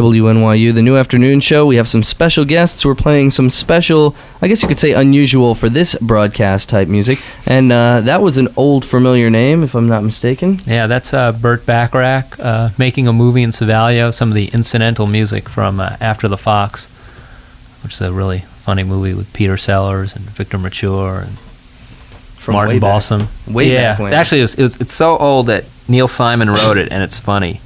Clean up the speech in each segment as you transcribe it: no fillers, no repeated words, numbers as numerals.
WNYU, the New Afternoon Show. We have some special guests. We're playing some special, I guess you could say unusual for this broadcast type music. And that was an old familiar name, if I'm not mistaken. Yeah, that's Burt Bacharach making a movie in Savalia, some of the incidental music from After the Fox, which is a really funny movie with Peter Sellers and Victor Mature and From Martin Balsam. Way back when. Actually, it's so old that Neil Simon wrote it, and it's funny,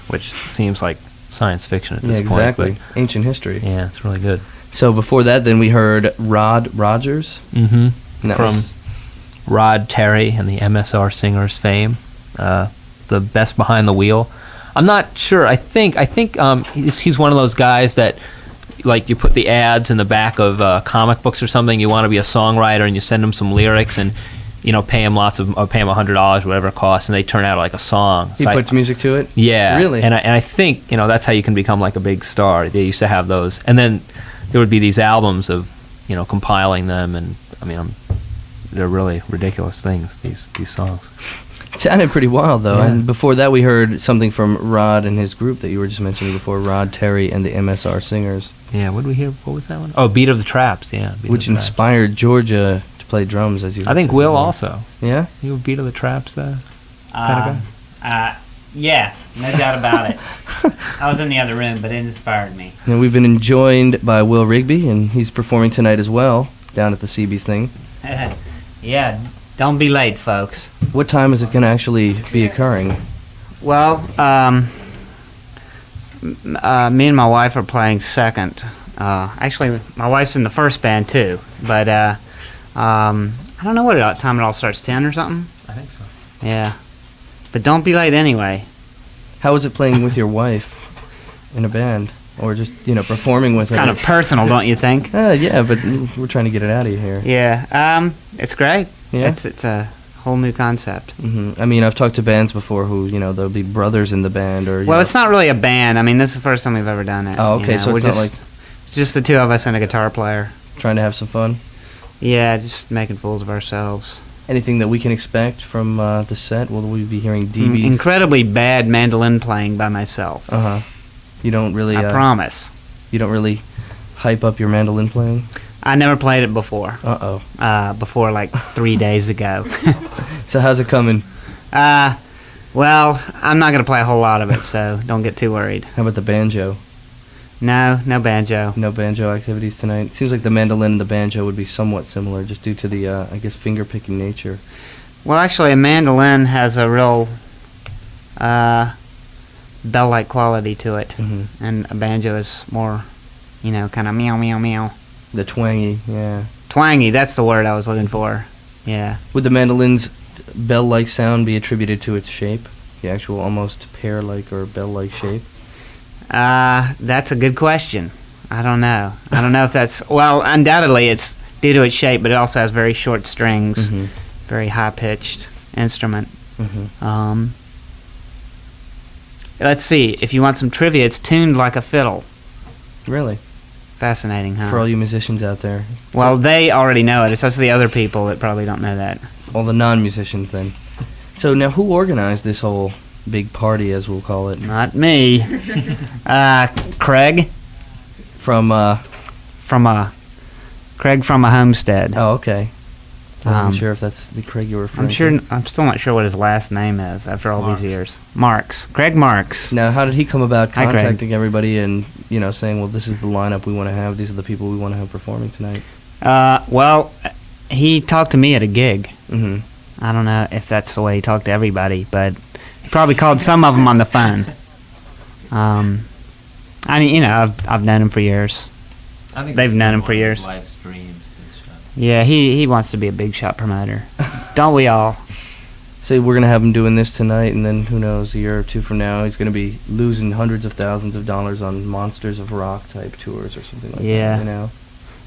which seems like science fiction at this point. Exactly. Ancient history. Yeah, it's really good. So before that, then we heard Rod Rogers. Mm-hmm. From Rod Terry and the MSR Singers fame, the best behind the wheel. I'm not sure. I think he's one of those guys that, like, you put the ads in the back of comic books or something. You want to be a songwriter, and you send them some lyrics, and pay him pay him $100, whatever it costs, and they turn out like a song. He puts music to it? Yeah. Really? And I think, that's how you can become like a big star. They used to have those. And then there would be these albums of, compiling them, and they're really ridiculous things, these songs. It sounded pretty wild, though. Yeah. And before that, we heard something from Rod and his group that you were just mentioning before, Rod Terry and the MSR Singers. Yeah, what did we hear? What was that one? Oh, Beat of the Traps, yeah. Which inspired Georgia to play drums, as you I think Will also. Yeah? You were Beat of the Traps, kind of guy? Yeah, no doubt about it. I was in the other room, but it inspired me. And we've been joined by Will Rigby, and he's performing tonight as well, down at the CB's thing. Yeah, don't be late, folks. What time is it going to actually be occurring? Well, me and my wife are playing second. Actually, my wife's in the first band, too. But I don't know what time it all starts, 10 or something? I think so. Yeah. But don't be late anyway. How is it playing with your wife in a band? Or just, performing with her? It's kind of personal, don't you think? Yeah, but we're trying to get it out of here. Yeah. It's great. Yeah? It's a whole new concept. Mm-hmm. I've talked to bands before who, there'll be brothers in the band or... Well, it's not really a band. This is the first time we've ever done it. Oh, okay, so it's not like... It's just the two of us and a guitar player. Trying to have some fun? Yeah, just making fools of ourselves. Anything that we can expect from the set? Will we be hearing dB's? Incredibly bad mandolin playing by myself. Uh-huh. You don't really... I promise. You don't really hype up your mandolin playing? I never played it before. Uh-oh. Before, like, 3 days ago. So how's it coming? Well, I'm not going to play a whole lot of it, so don't get too worried. How about the banjo? No banjo. No banjo activities tonight? It seems like the mandolin and the banjo would be somewhat similar, just due to the, finger-picking nature. Well, actually, a mandolin has a real bell-like quality to it, and a banjo is more, kind of meow, meow, meow. The twangy, yeah. Twangy, that's the word I was looking for, yeah. Would the mandolin's bell-like sound be attributed to its shape? The actual almost pear-like or bell-like shape? That's a good question. I don't know. I don't know if that's... Well, undoubtedly it's due to its shape, but it also has very short strings, very high-pitched instrument. Let's see. If you want some trivia, it's tuned like a fiddle. Really? Fascinating, huh? For all you musicians out there. Well, they already know it. It's just the other people that probably don't know that. All the non-musicians, then. So now, who organized this whole big party, as we'll call it? Not me. Craig. From a homestead. Oh, okay. I wasn't sure if that's the Craig you were referring to. I'm still not sure what his last name is after all these years. Craig Marks. Now, how did he come about Hi, contacting everybody and, saying, well, this is the lineup we want to have, these are the people we want to have performing tonight? Well, he talked to me at a gig. Mm-hmm. I don't know if that's the way he talked to everybody, but he probably called some of them on the phone. I've known him for years. I think they've known him for years. Live streams and stuff. Yeah, he wants to be a big shot promoter. Don't we all? So we're going to have him doing this tonight, and then who knows, a year or two from now, he's going to be losing hundreds of thousands of dollars on Monsters of Rock type tours or something like that,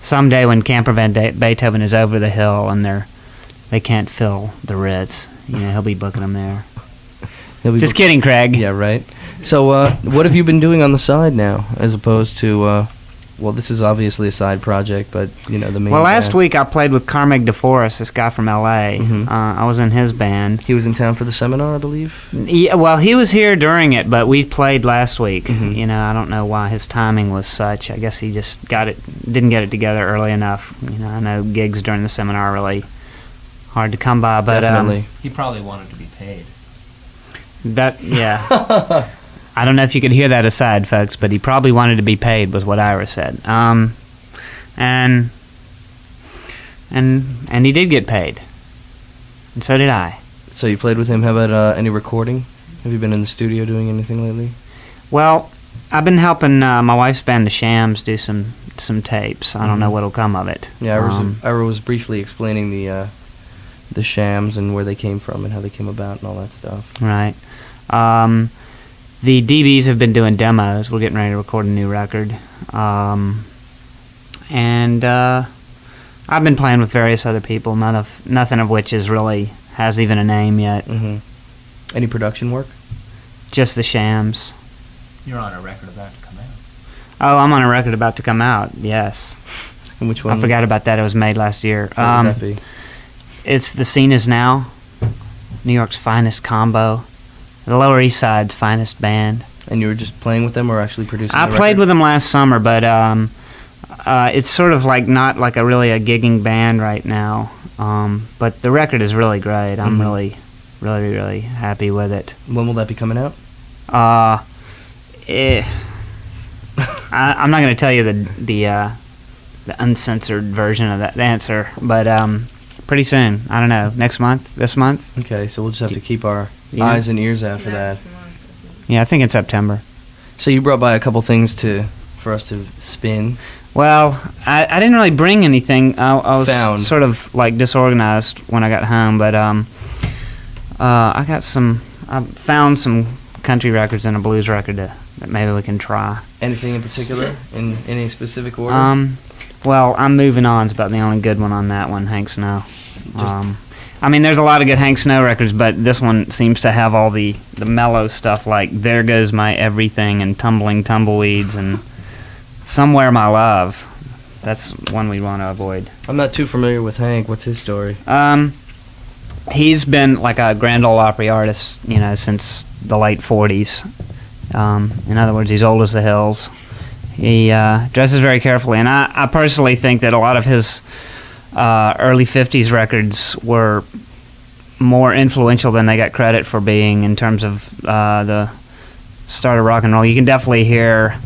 Someday when Camper Van Beethoven is over the hill and they can't fill the Ritz, he'll be booking them there. Just kidding, Craig. Yeah, right. So what have you been doing on the side now, as opposed to well, this is obviously a side project, but the main. Well, last band. week I played with Carmig DeForest, this guy from L.A. I was in his band. He was in town for the seminar, I believe. Yeah, well, he was here during it, but we played last week. Mhm. I don't know why his timing was such. I guess he just didn't get it together early enough. I know gigs during the seminar are really hard to come by, but Definitely. He probably wanted to be paid. yeah. I don't know if you could hear that aside, folks, but he probably wanted to be paid, was what Ira said. And he did get paid, and so did I. So you played with him. How about any recording? Have you been in the studio doing anything lately? Well, I've been helping my wife's band, The Shams, do some tapes. I don't know what'll come of it. Yeah, Ira was briefly explaining the Shams and where they came from and how they came about and all that stuff. Right. The dB's have been doing demos. We're getting ready to record a new record. And I've been playing with various other people, nothing of which has even a name yet. Mm-hmm. Any production work? Just The Shams. You're on a record about to come out. Oh, I'm on a record about to come out, yes. And which one? I forgot about that. It was made last year. What would that be? It's The Scene Is Now, New York's finest combo, the Lower East Side's finest band. And you were just playing with them or actually producing I the played record? with them last summer, but it's sort of like not like a gigging band right now. But the record is really great. I'm really, really, really happy with it. When will that be coming out? I'm not going to tell you the uncensored version of that answer, but pretty soon. I don't know. Next month? This month? Okay, so we'll just have to keep our Yeah. eyes and ears out for that. Yeah, I think in September. So you brought by a couple things for us to spin. Well, I didn't really bring anything. I was Found. sort of like disorganized when I got home, but I found some country records and a blues record that maybe we can try. Anything in particular? In any specific order? Well, I'm Moving On is about the only good one on that one, Hank Snow. I mean, there's a lot of good Hank Snow records, but this one seems to have all the mellow stuff like There Goes My Everything and Tumbling Tumbleweeds and Somewhere My Love. That's one we want to avoid. I'm not too familiar with Hank. What's his story? He's been like a Grand Ole Opry artist, since the late 40s. In other words, he's old as the hills. He dresses very carefully, and I personally think that a lot of his early 50s records were more influential than they got credit for being in terms of the start of rock and roll. You can definitely hear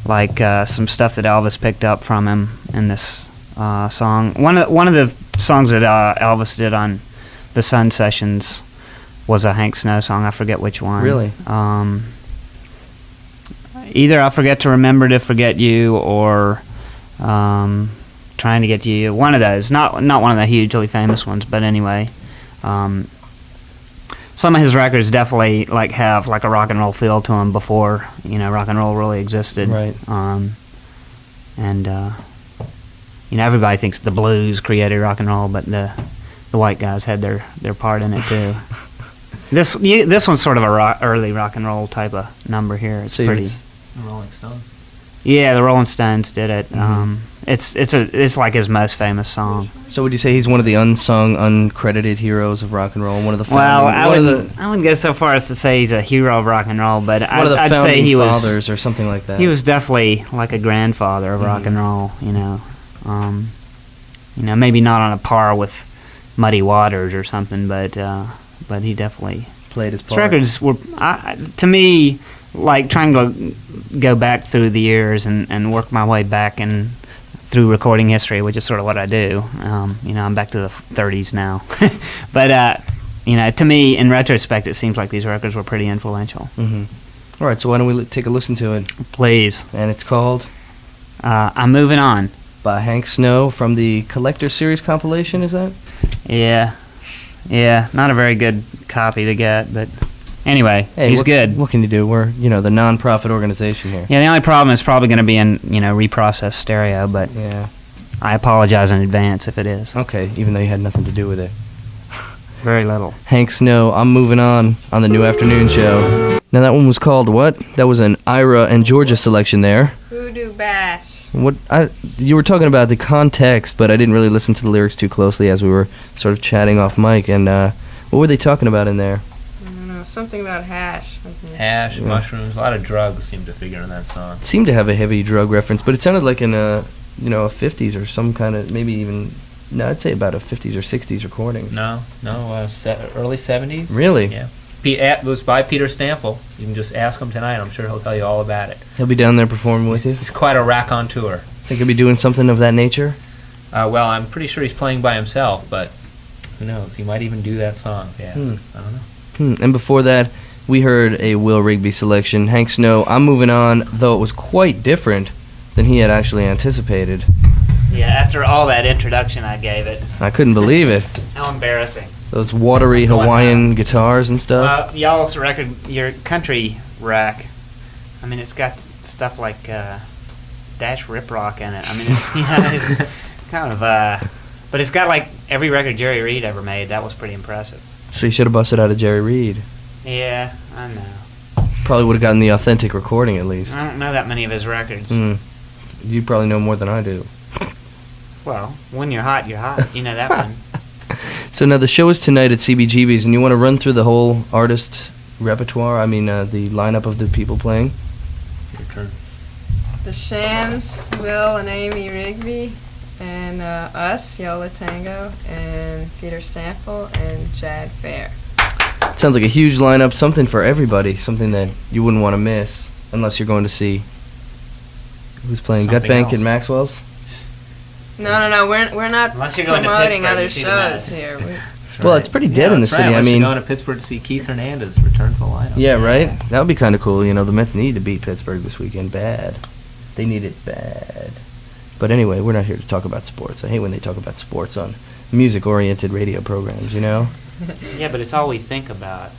like some stuff that Elvis picked up from him in this song. One of the songs that Elvis did on the Sun Sessions was a Hank Snow song. I forget which one. Really? Either I Forget to Remember to Forget You or Trying to Get to You. One of those. Not one of the hugely famous ones, but anyway. Some of his records definitely have a rock and roll feel to them before rock and roll really existed. Right. And everybody thinks the blues created rock and roll, but the white guys had their part in it too. This one's sort of a early rock and roll type of number here. It's So pretty. The Rolling Stones. Yeah, the Rolling Stones did it. It's like his most famous song. So would you say he's one of the unsung, uncredited heroes of rock and roll? One of the Well, I founding, wouldn't go so far as to say he's a hero of rock and roll, but one of the I'd say founding he was fathers or something like that. he was definitely like a grandfather of rock and roll. Maybe not on a par with Muddy Waters or something, but he definitely played his his part. records were to me like trying to go back through the years and work my way back and through recording history, which is sort of what I do. I'm back to the 30s now, but to me, in retrospect, it seems like these records were pretty influential. Mm-hmm. All right, so why don't we take a listen to it? Please, And it's called I'm Moving On. by Hank Snow from the Collector Series compilation. Is that? Yeah, not a very good copy to get, but anyway, Hey, he's good. What can you do? We're the non-profit organization here. Yeah, the only problem is probably going to be in reprocessed stereo, but Yeah. I apologize in advance if it is. Okay, even though you had nothing to do with it. Very little. Hank Snow, I'm Moving On the New Afternoon Show. Now that one was called what? That was an Ira and Georgia selection there. Voodoo Bash. You were talking about the context, but I didn't really listen to the lyrics too closely as we were sort of chatting off mic. And what were they talking about in there? I don't know, something about hash. I think. Hash, mushrooms, a lot of drugs seem to figure in that song. It seemed to have a heavy drug reference, but it sounded like in a 50s or some kind of, maybe even, no, I'd say about a 50s or 60s recording. No, early 70s. Really? Yeah. It was by Peter Stample. You can just ask him tonight. I'm sure he'll tell you all about it. He'll be down there performing with you? He's quite a raconteur. Think he'll be doing something of that nature? Well, I'm pretty sure he's playing by himself, but who knows? He might even do that song. Yeah, I don't know. And before that, we heard a Will Rigby selection. Hank Snow, I'm Moving On, though it was quite different than he had actually anticipated. Yeah, after all that introduction I gave it. I couldn't believe it. How embarrassing. Those watery Hawaiian guitars and stuff. Y'all's record, your country rack, I mean, it's got stuff like Dash Rip Rock in it. I mean, it's kind of, but it's got like every record Jerry Reed ever made. That was pretty impressive. So you should have busted out a Jerry Reed. Yeah, I know. Probably would have gotten the authentic recording at least. I don't know that many of his records. You probably know more than I do. Well, when you're hot, you're hot. You know that one. So now the show is tonight at CBGB's, and you want to run through the whole artist repertoire? I mean, the lineup of the people playing? Your turn. The Shams, Will and Amy Rigby, and us, Yola Tango, and Peter Sample, and Jad Fair. Sounds like a huge lineup, something for everybody, something that you wouldn't want to miss, unless you're going to see who's playing Gut Something Bank else. at Maxwell's. No, we're not Unless you're going to promoting Pittsburgh other to see the shows Mets. here. Well, it's pretty dead in the that's city. Right. I Unless mean, you're going to Pittsburgh to see Keith Hernandez return to the lineup. yeah, right? That would be kind of cool. You know, the Mets need to beat Pittsburgh this weekend bad. They need it bad. But anyway, we're not here to talk about sports. I hate when they talk about sports on music-oriented radio programs, you know? Yeah, but it's all we think about.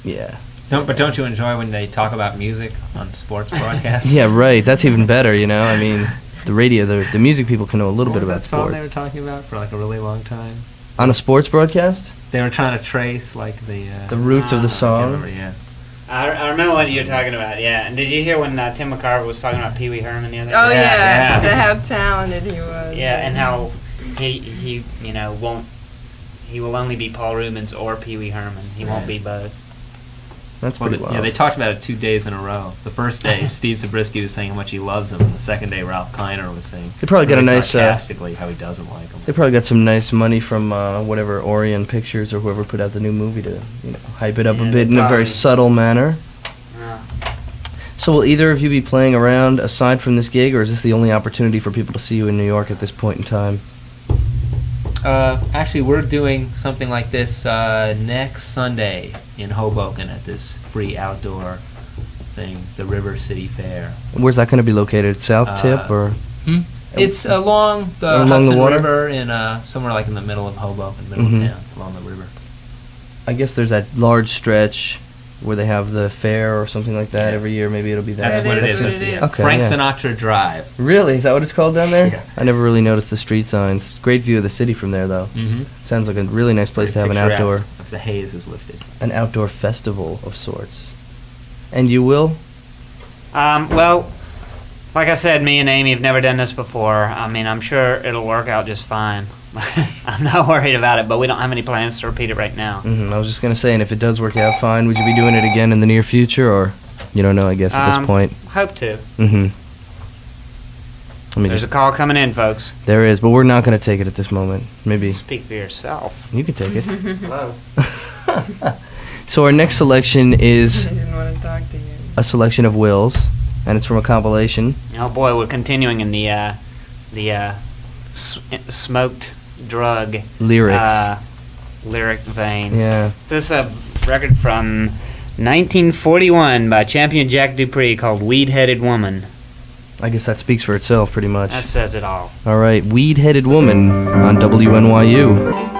Yeah. Don't you enjoy when they talk about music on sports broadcasts? Yeah, right. That's even better, you know? I mean, the radio, the music people can know a little bit about What was that song sports. they were talking about for like a really long time? On a sports broadcast? They were trying to trace like the roots of the I can't song? remember, yeah. I remember what you were talking about, yeah. And did you hear when Tim McCarver was talking about Pee Wee Herman the other day? Oh Yeah, yeah, how talented he was. Yeah, and how he will only be Paul Rubens or Pee Wee Herman. He won't be both. That's pretty wild. Yeah, they talked about it 2 days in a row. The first day, Steve Zabriskie was saying how much he loves him, and the second day, Ralph Kiner was saying They probably got a really nice, sarcastically how he doesn't like him. They probably got some nice money from whatever Orion Pictures or whoever put out the new movie to, hype it up Yeah, a they bit in a very probably- subtle manner. Yeah. So will either of you be playing around aside from this gig, or is this the only opportunity for people to see you in New York at this point in time? Actually, we're doing something like this next Sunday in Hoboken at this free outdoor thing, the River City Fair. Where's that going to be located? South Tip or? It's along the Along the Hudson water? River in somewhere like in the middle of Hoboken, middle Mhm. of town, along the river. I guess there's that large stretch where they have the fair or something like that Yeah. every year. Maybe it'll be that. That's It what it is is. what It's- it is. Okay, Frank yeah. Sinatra Drive. Really? Is that what it's called down there? Yeah. I never really noticed the street signs. Great view of the city from there, though. Mm-hmm. Sounds like a really nice place to have an outdoor If the haze is lifted. festival of sorts. And you will? Well, like I said, me and Amy have never done this before. I mean, I'm sure it'll work out just fine. I'm not worried about it, but we don't have any plans to repeat it right now. I was just going to say, and if it does work out fine, would you be doing it again in the near future, or you don't know, I guess, at this point? Hope to. Mm-hmm. Let me There's a just, call coming in, folks. there is, but we're not going to take it at this moment. Maybe Speak for yourself. you can take it. Hello. So our next selection I is didn't want to talk to you. a selection of Will's, and it's from a compilation. Oh boy, we're continuing in the smoked drug Lyrics. lyric vein. Yeah. This is a record from 1941 by Champion Jack Dupree called Weed-Headed Woman. I guess that speaks for itself, pretty much. That says it all. All right, Weed-Headed Woman on WNYU.